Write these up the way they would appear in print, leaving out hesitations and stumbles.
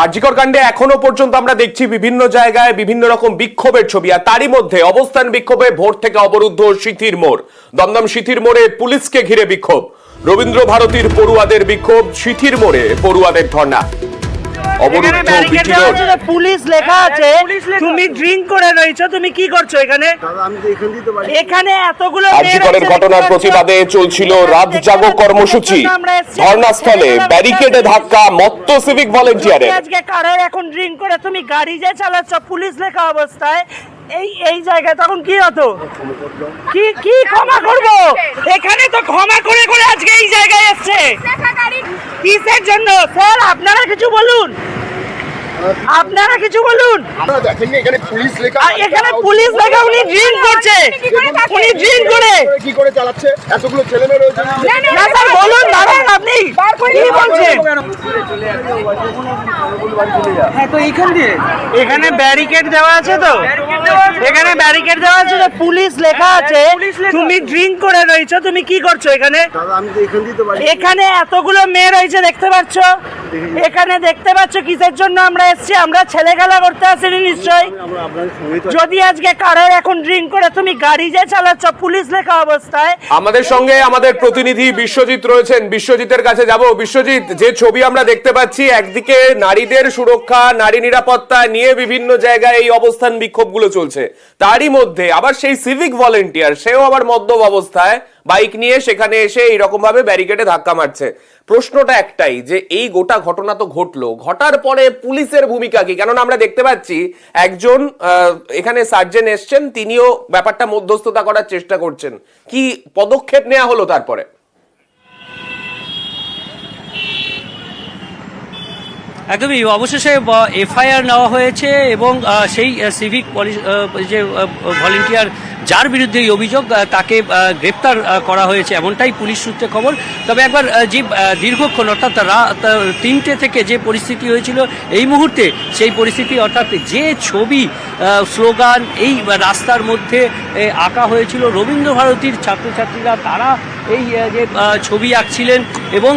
আরজিকর কাণ্ডে এখনো পর্যন্ত আমরা দেখছি বিভিন্ন জায়গায় বিভিন্ন রকম বিক্ষোভের ছবি, আর তারই মধ্যে অবস্থান বিক্ষোভে ভোর থেকে অবরুদ্ধ সিথির মোড়। দমদম সিথির মোড়ে পুলিশকে ঘিরে বিক্ষোভ, রবীন্দ্র ভারতীর পড়ুয়াদের বিক্ষোভ, সিথির মোড়ে পড়ুয়াদের ধর্ণা। পুলিশ লেখা আছে, তুমি ড্রিঙ্ক করে রয়েছো, তুমি কি করছো এখানে? এখানে এতগুলো আরজিকরের ঘটনার প্রতিবাদে চলছিল রাত জাগো কর্মসূচি। ধর্ণাস্থলে ব্যারিকেডে ধাক্কা মত্ত সিভিক ভলেন্টিয়ারের। আজকে কারার এখন ড্রিঙ্ক করে তুমি গাড়ি যে চালাচ্ছ পুলিশ লেখা অবস্থায়, এই জায়গায় তখন কি হতো? কি ক্ষমা করবো? এখানে তো ক্ষমা করে করে আজকে এই জায়গায় এসছে কিসের জন্য? স্যার আপনারা কিছু বলুন, আপনারা কিছু বলুন। এখানে পুলিশ লেখা, উনি ড্রিঙ্ক করছে, উনি ড্রিঙ্ক করে কি করে চালাচ্ছে? এতগুলো ছেলে মেয়ে রয়েছে না স্যার বলুন, দাঁড়ান আপনি কি বলছেন? হ্যাঁ তো এখানে ব্যারিকেড দেওয়া আছে, তো এখানে ব্যারিকেড দেওয়া আছে, তো পুলিশ লেখা আছে, তুমি ড্রিঙ্ক করে রয়েছো, তুমি কি করছো এখানে? এখানে এতগুলো মেয়ে রয়েছে দেখতে পাচ্ছ, এখানে দেখতে পাচ্ছ কিসের জন্য আমরা এসেছি? আমরা ছেলে খেলা করতে আসিনি নিশ্চয়। যদি আজকে কারার এখন ড্রিঙ্ক করে তুমি গাড়ি যে চালাচ্ছ পুলিশ লেখা অবস্থায়। আমাদের সঙ্গে আমাদের প্রতিনিধি বিশ্বজিৎ রয়েছেন, বিশ্বজিতের কাছে যাব। বিশ্বজিৎ, যে ছবি আমরা দেখতে পাচ্ছি, একদিকে নারীদের সুরক্ষা, নারী নিরাপত্তা নিয়ে বিভিন্ন জায়গায় এই অবস্থান বিক্ষোভগুলো চলছে, তারই মধ্যে আবার সেই সিভিক ভলেন্টিয়ার, সেও আবার মদ্যপ অবস্থায় বাইক নিয়ে সেখানে এসে এইরকম ভাবে ব্যারিকেডে ধাক্কা মারছে। প্রশ্নটা একটাই, যে এই গোটা ঘটনা তো ঘটলো, ঘটার পরে পুলিশের ভূমিকা কি? কেননা আমরা দেখতে পাচ্ছি একজন এখানে সার্জেন্ট এসছেন, তিনিও ব্যাপারটা মধ্যস্থতা করার চেষ্টা করছেন। কি পদক্ষেপ নেওয়া হলো তারপরে? একদমই, অবশেষে এফআইআর নেওয়া হয়েছে এবং সেই সিভিক যে ভলেন্টিয়ার যার বিরুদ্ধে এই অভিযোগ, তাকে গ্রেপ্তার করা হয়েছে, এমনটাই পুলিশ সূত্রে খবর। তবে একবার যে দীর্ঘক্ষণ অর্থাৎ রাত 3টে থেকে যে পরিস্থিতি হয়েছিল, এই মুহূর্তে সেই পরিস্থিতি, অর্থাৎ যে ছবি স্লোগান এই রাস্তার মধ্যে আঁকা হয়েছিল, রবীন্দ্র ভারতীর ছাত্রছাত্রীরা তারা এই যে ছবি আঁকছিলেন এবং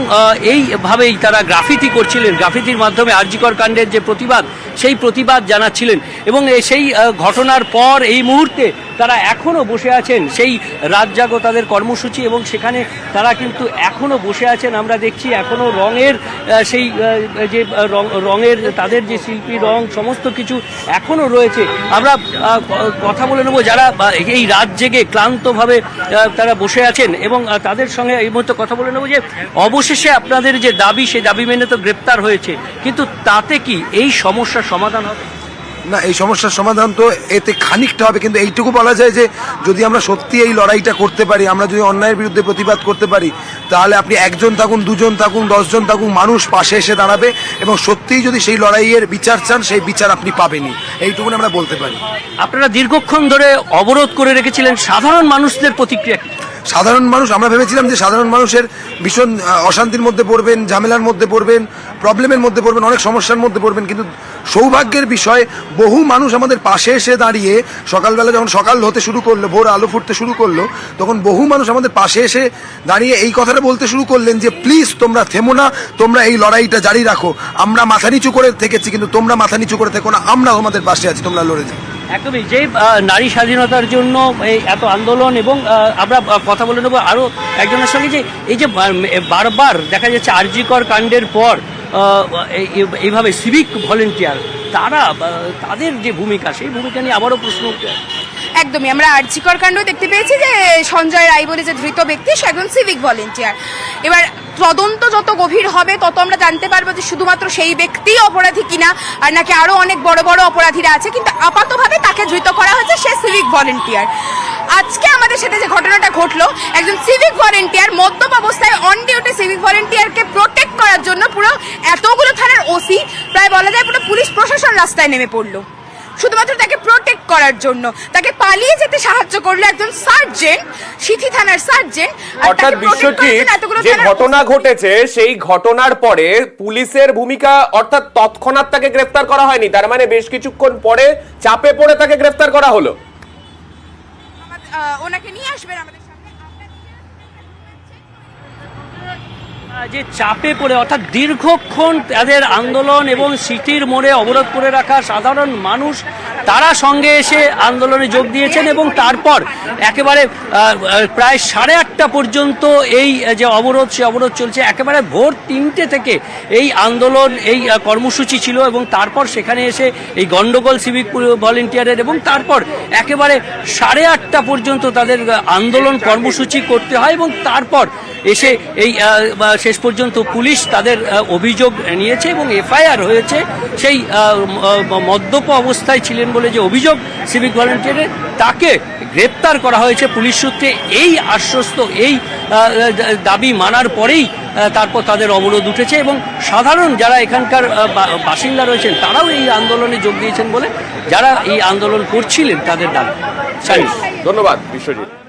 এইভাবেই তারা গ্রাফিতি করছিলেন, গ্রাফিতির মাধ্যমে আরজিকর কাণ্ডের যে প্রতিবাদ, সেই প্রতিবাদ জানাচ্ছিলেন। এবং সেই ঘটনার পর এই মুহূর্তে তারা এখনও বসে আছেন সেই রাত জাগো তাদের কর্মসূচি, এবং সেখানে তারা কিন্তু এখনও বসে আছেন। আমরা দেখছি এখনও রঙের সেই যে রঙের তাদের যে শিল্পী রং, সমস্ত কিছু এখনও রয়েছে। আমরা কথা বলে নেব যারা এই রাত জেগে ক্লান্তভাবে তারা বসে আছেন, এবং তাদের সঙ্গে এই মুহূর্তে কথা বলে নেব যে অবশেষে আপনাদের যে দাবি, সেই দাবি মেনে তো গ্রেপ্তার হয়েছে, কিন্তু তাতে কি এই সমস্যার সমাধান হবে? না, এই সমস্যার সমাধান তো এতে খানিকটা হবে, কিন্তু এইটুকু বলা যায় যে যদি আমরা সত্যি এই লড়াইটা করতে পারি, আমরা যদি অন্যায়ের বিরুদ্ধে প্রতিবাদ করতে পারি, তাহলে আপনি একজন থাকুন, দুজন থাকুন, 10 জন থাকুন, মানুষ পাশে এসে দাঁড়াবে, এবং সত্যিই যদি সেই লড়াইয়ের বিচার চান, সেই বিচার আপনি পাবেনই, এইটুকুনি আমরা বলতে পারি। আপনারা দীর্ঘক্ষণ ধরে অবরোধ করে রেখেছিলেন, সাধারণ মানুষদের প্রতিক্রিয়া? সাধারণ মানুষ, আমরা ভেবেছিলাম যে সাধারণ মানুষের ভীষণ অশান্তির মধ্যে পড়বেন, ঝামেলার মধ্যে পড়বেন, প্রবলেমের মধ্যে পড়বেন, অনেক সমস্যার মধ্যে পড়বেন, কিন্তু সৌভাগ্যের বিষয় বহু মানুষ আমাদের পাশে এসে দাঁড়িয়ে, সকালবেলা যখন সকাল হতে শুরু করলো, ভোর আলো ফুটতে শুরু করলো, তখন বহু মানুষ আমাদের পাশে এসে দাঁড়িয়ে এই কথাটা বলতে শুরু করলেন যে প্লিজ তোমরা থেমো না, তোমরা এই লড়াইটা জারি রাখো, আমরা মাথা নিচু করে থেকেছি, কিন্তু তোমরা মাথা নিচু করে থেকো না, আমরা তোমাদের পাশে আছি, তোমরা লড়ে যাও। একদমই, যে নারী স্বাধীনতার জন্য এই এত আন্দোলন, এবং আমরা কথা বলে নেব আরও একজনের সঙ্গে, যে এই যে বারবার দেখা যাচ্ছে আরজিকর কাণ্ডের পর এইভাবে সিভিক ভলেন্টিয়ার তারা, তাদের যে ভূমিকা, সেই ভূমিকা নিয়ে আবারও প্রশ্ন উঠে। একদমই, আমরা আরজিকর কাণ্ড দেখতে পেয়েছি যে সঞ্জয় রায় বলে যে ধৃত ব্যক্তি, সে একজন সিভিক ভলেন্টিয়ার। এবার তদন্ত যত গভীর হবে তত আমরা জানতে পারবো যে শুধুমাত্র সেই ব্যক্তি অপরাধী কিনা, আর নাকি আরো অনেক বড় বড় অপরাধীরা আছে, কিন্তু আপাতভাবে তাকে ধৃত করা হয়েছে, সে সিভিক ভলেন্টিয়ার। আজকে আমাদের সাথে যে ঘটনাটা ঘটলো, একজন সিভিক ভলেন্টিয়ার মদ্যপ অবস্থায় অন ডিউটি সিভিক ভলেন্টিয়ারকে প্রোটেক্ট করার জন্য পুরো এতগুলো থানার ওসি, প্রায় বলা যায় পুরো পুলিশ প্রশাসন রাস্তায় নেমে পড়লো শুধুমাত্র তাকে প্রোটেক্ট করার জন্য। তাকে পালিয়ে যেতে সাহায্য করলো একজন সার্জেন্ট, সিথি থানার সার্জেন্ট। অর্থাৎ বিশ্বজিৎ, যে ঘটনা ঘটেছে সেই ঘটনার পরে পুলিশের ভূমিকা, অর্থাৎ তৎক্ষণাৎ তাকে গ্রেফতার করা হয়নি, তার মানে বেশ কিছুক্ষণ পরে চাপে পড়ে তাকে গ্রেফতার করা হলো। ওনাকে নিয়ে আসবেন আমাদের সামনে। যে চাপে পড়ে অর্থাৎ দীর্ঘক্ষণ তাদের আন্দোলন এবং সিটির মোড়ে অবরোধ করে রাখা সাধারণ মানুষ তারা সঙ্গে এসে আন্দোলনে যোগ দিয়েছেন এবং তারপর একেবারে প্রায় 8:30 পর্যন্ত এই যে অবরোধ সে অবরোধ চলছে। একেবারে ভোর 3টে থেকে এই আন্দোলন এই কর্মসূচি ছিল এবং তারপর সেখানে এসে এই গন্ডগোল সিভিক ভলেন্টিয়ারের এবং তারপর একেবারে 8:30 পর্যন্ত তাদের আন্দোলন কর্মসূচি করতে হয় এবং তারপর এসে এই শেষ পর্যন্ত পুলিশ তাদের অভিযোগ নিয়েছে এবং এফআইআর হয়েছে সেই মদ্যপ অবস্থায় ছিলেন বলে যে অভিযোগ সিভিক ভলেন্টিয়ারের, তাকে গ্রেপ্তার করা হয়েছে পুলিশ সূত্রে। এই আশ্বস্ত এই দাবি মানার পরেই তারপর তাদের অবরোধ উঠেছে এবং সাধারণ যারা এখানকার বাসিন্দা রয়েছেন তারাও এই আন্দোলনে যোগ দিয়েছেন বলে যারা এই আন্দোলন করছিলেন তাদের দাবি। ধন্যবাদ বিশ্বজিৎ।